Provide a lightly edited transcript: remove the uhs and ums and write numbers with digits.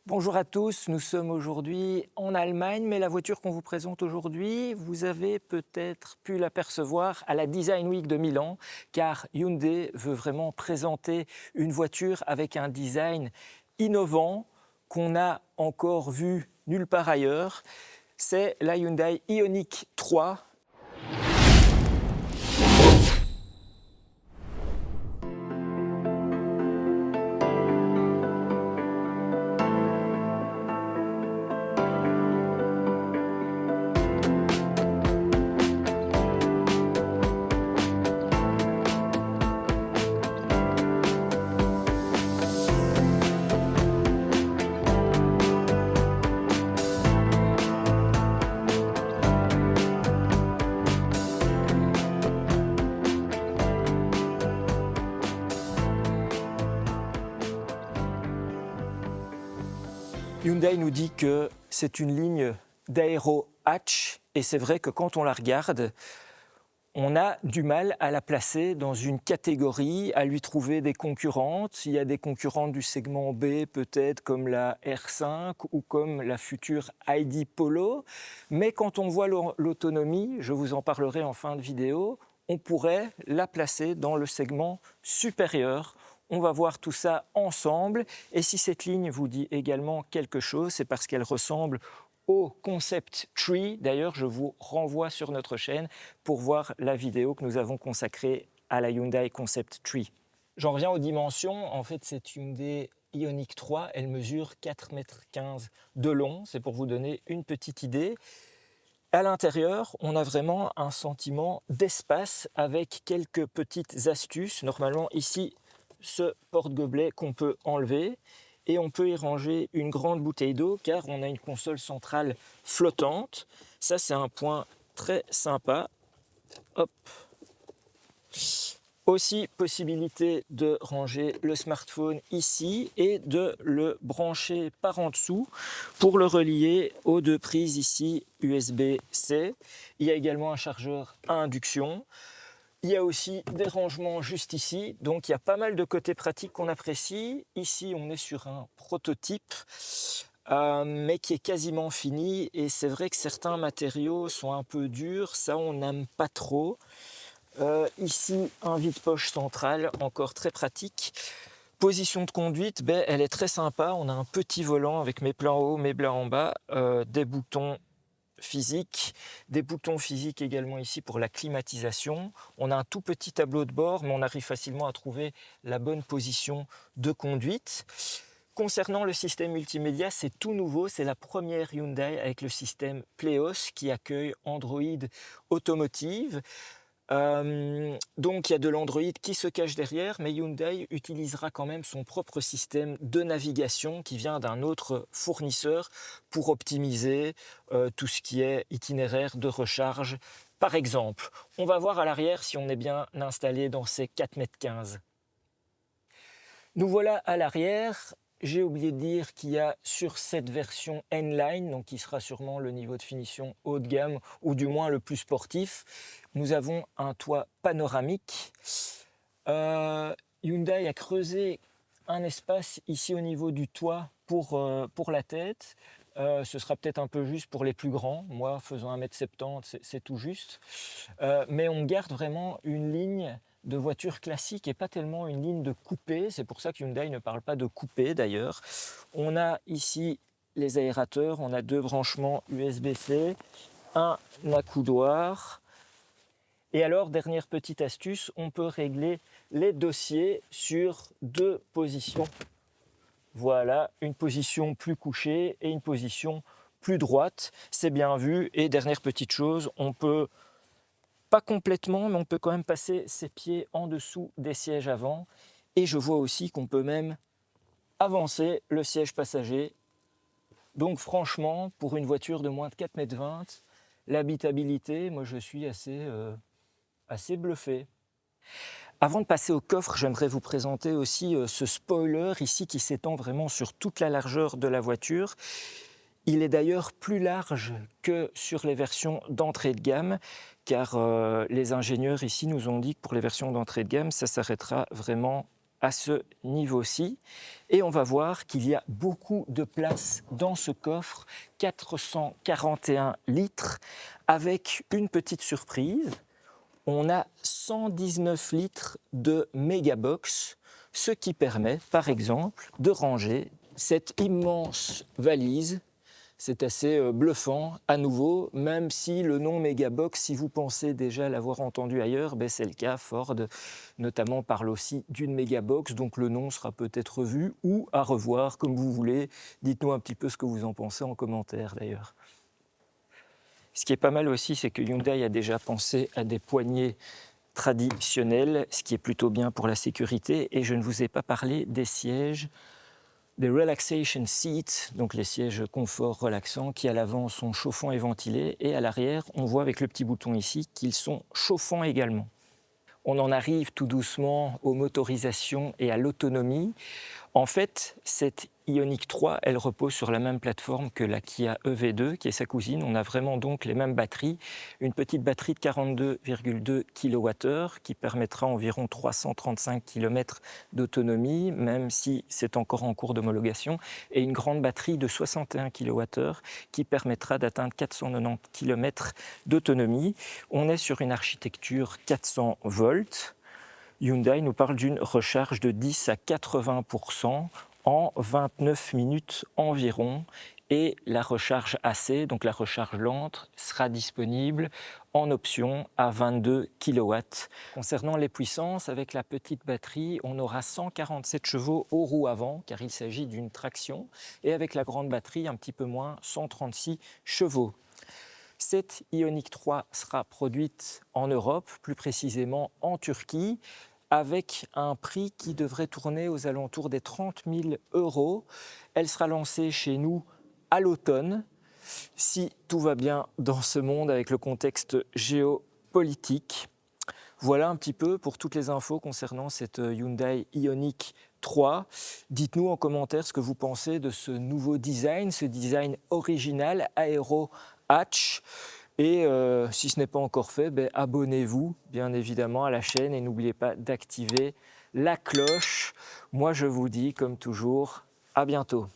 Bonjour à tous, nous sommes aujourd'hui en Allemagne, mais la voiture qu'on vous présente aujourd'hui, vous avez peut-être pu l'apercevoir à la Design Week de Milan, car Hyundai veut vraiment présenter une voiture avec un design innovant qu'on n'a encore vu nulle part ailleurs. C'est la Hyundai Ioniq 3. Hyundai nous dit que c'est une ligne d'aéro hatch et c'est vrai que quand on la regarde, on a du mal à la placer dans une catégorie, à lui trouver des concurrentes. Il y a des concurrentes du segment B, peut-être comme la R5 ou comme la future ID Polo. Mais quand on voit l'autonomie, je vous en parlerai en fin de vidéo, on pourrait la placer dans le segment supérieur. On va voir tout ça ensemble. Et si cette ligne vous dit également quelque chose, c'est parce qu'elle ressemble au Concept Tree. D'ailleurs, je vous renvoie sur notre chaîne pour voir la vidéo que nous avons consacrée à la Hyundai Concept Tree. J'en reviens aux dimensions. En fait, cette Hyundai Ioniq 3, elle mesure 4,15 m de long. C'est pour vous donner une petite idée. À l'intérieur, on a vraiment un sentiment d'espace avec quelques petites astuces. Normalement, ici, ce porte-gobelet qu'on peut enlever et on peut y ranger une grande bouteille d'eau car on a une console centrale flottante. Ça, c'est un point très sympa. Hop. Aussi, possibilité de ranger le smartphone ici et de le brancher par en dessous pour le relier aux deux prises ici USB-C. Il y a également un chargeur à induction. Il y a aussi des rangements juste ici, donc il y a pas mal de côtés pratiques qu'on apprécie. Ici, on est sur un prototype, mais qui est quasiment fini. Et c'est vrai que certains matériaux sont un peu durs, ça on n'aime pas trop. Ici, un vide-poche central, encore très pratique. Position de conduite, elle est très sympa. On a un petit volant avec mes plans en haut, mes plans en bas, des boutons physiques, des boutons physiques également ici pour la climatisation. On a un tout petit tableau de bord, mais on arrive facilement à trouver la bonne position de conduite. Concernant le système multimédia, c'est tout nouveau, c'est la première Hyundai avec le système Pleos qui accueille Android Automotive. Donc il y a de l'Android qui se cache derrière, mais Hyundai utilisera quand même son propre système de navigation qui vient d'un autre fournisseur pour optimiser tout ce qui est itinéraire de recharge. Par exemple, on va voir à l'arrière si on est bien installé dans ces 4,15 m. Nous voilà à l'arrière. J'ai oublié de dire qu'il y a sur cette version N-Line, donc qui sera sûrement le niveau de finition haut de gamme, ou du moins le plus sportif, nous avons un toit panoramique. Hyundai a creusé un espace ici au niveau du toit pour la tête. Ce sera peut-être un peu juste pour les plus grands. Moi, faisant 1,70 m, c'est tout juste. Mais on garde vraiment une ligne de voiture classique et pas tellement une ligne de coupé. C'est pour ça que Hyundai ne parle pas de coupé d'ailleurs. On a ici les aérateurs, on a deux branchements USB-C, un accoudoir. Et alors, dernière petite astuce, on peut régler les dossiers sur deux positions. Voilà, une position plus couchée et une position plus droite. C'est bien vu. Et dernière petite chose, on peut pas complètement, mais on peut quand même passer ses pieds en dessous des sièges avant. Et je vois aussi qu'on peut même avancer le siège passager. Donc franchement, pour une voiture de moins de 4,20 m, l'habitabilité, moi je suis assez bluffé. Avant de passer au coffre, j'aimerais vous présenter aussi ce spoiler ici qui s'étend vraiment sur toute la largeur de la voiture. Il est d'ailleurs plus large que sur les versions d'entrée de gamme, car les ingénieurs ici nous ont dit que pour les versions d'entrée de gamme, ça s'arrêtera vraiment à ce niveau-ci. Et on va voir qu'il y a beaucoup de place dans ce coffre, 441 litres, avec une petite surprise. On a 119 litres de mégabox, ce qui permet, par exemple, de ranger cette immense valise. C'est assez bluffant, à nouveau, même si le nom Megabox, si vous pensez déjà l'avoir entendu ailleurs, ben c'est le cas. Ford, notamment, parle aussi d'une Megabox, donc le nom sera peut-être revu ou à revoir, comme vous voulez. Dites-nous un petit peu ce que vous en pensez en commentaire, d'ailleurs. Ce qui est pas mal aussi, c'est que Hyundai a déjà pensé à des poignées traditionnelles, ce qui est plutôt bien pour la sécurité. Et je ne vous ai pas parlé des sièges, des relaxation seats, donc les sièges confort relaxants qui à l'avant sont chauffants et ventilés, et à l'arrière, on voit avec le petit bouton ici qu'ils sont chauffants également. On en arrive tout doucement aux motorisations et à l'autonomie. En fait, cette Ioniq 3, elle repose sur la même plateforme que la Kia EV2, qui est sa cousine. On a vraiment donc les mêmes batteries. Une petite batterie de 42,2 kWh qui permettra environ 335 km d'autonomie, même si c'est encore en cours d'homologation, et une grande batterie de 61 kWh qui permettra d'atteindre 490 km d'autonomie. On est sur une architecture 400 volts. Hyundai nous parle d'une recharge de 10 à 80% en 29 minutes environ. Et la recharge AC, donc la recharge lente, sera disponible en option à 22 kW. Concernant les puissances, avec la petite batterie, on aura 147 chevaux aux roues avant, car il s'agit d'une traction. Et avec la grande batterie, un petit peu moins, 136 chevaux. Cette Ioniq 3 sera produite en Europe, plus précisément en Turquie, avec un prix qui devrait tourner aux alentours des 30 000 €. Elle sera lancée chez nous à l'automne, si tout va bien dans ce monde avec le contexte géopolitique. Voilà un petit peu pour toutes les infos concernant cette Hyundai Ioniq 3. Dites-nous en commentaire ce que vous pensez de ce nouveau design, ce design original, aéro hatch. Et si ce n'est pas encore fait, abonnez-vous bien évidemment à la chaîne et n'oubliez pas d'activer la cloche. Moi je vous dis comme toujours, à bientôt.